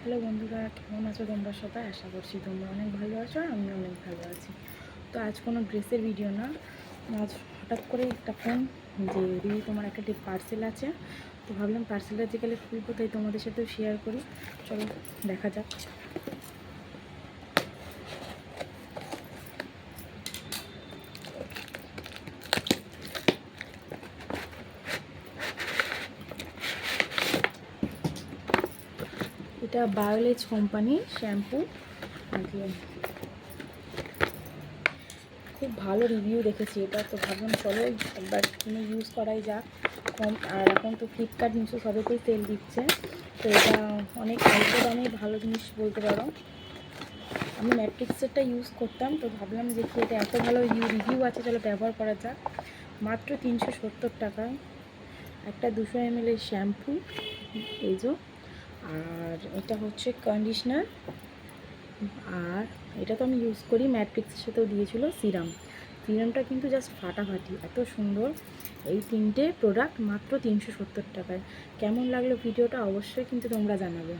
Hello বন্ধুরা, কেমন আছো তোমরা সবাই? আশা করছি তোমরা অনেক ভালো আছো আর আমি অনেক ভালো আছি। তো আজ কোনো ড্রেসের ভিডিও না, আজ হঠাৎ করে একটা ফোন যে দিদি তোমার একটা পার্সেল আছে, তো ভাবলাম পার্সেলটা যে গেলে খুলবো, তাই তোমাদের সাথেও শেয়ার করি। চলো দেখা যাক। এটা বায়োলেজ কোম্পানির শ্যাম্পু আর কি, খুব ভালো রিভিউ দেখেছি এটা, তো ভাবলাম চলো একবার কিনে ইউজ করাই যাক। কম, আর এখন তো ফ্লিপকার্ট মিশো সবেতেই সেল দিচ্ছে, তো এটা অনেক অল্প দামে ভালো জিনিস বলতে পারো। আমি ম্যাট্রিক্সেরটা ইউজ করতাম, তো ভাবলাম যে কি এটা এত ভালো রিভিউ আছে, চলো ব্যবহার করা যাক। মাত্র 370 টাকায় একটা 200 ml এর শ্যাম্পু, এই যে। আর এটা হচ্ছে কন্ডিশনার, আর এটা তো আমি ইউজ করি, ম্যাট্রিক্সের সাথেও দিয়েছিল সিরামটা কিন্তু জাস্ট ফাটাফাটি, এত সুন্দর। এই তিনটে প্রোডাক্ট মাত্র 370 টাকায়। কেমন লাগলো ভিডিওটা অবশ্যই কিন্তু তোমরা জানাবে।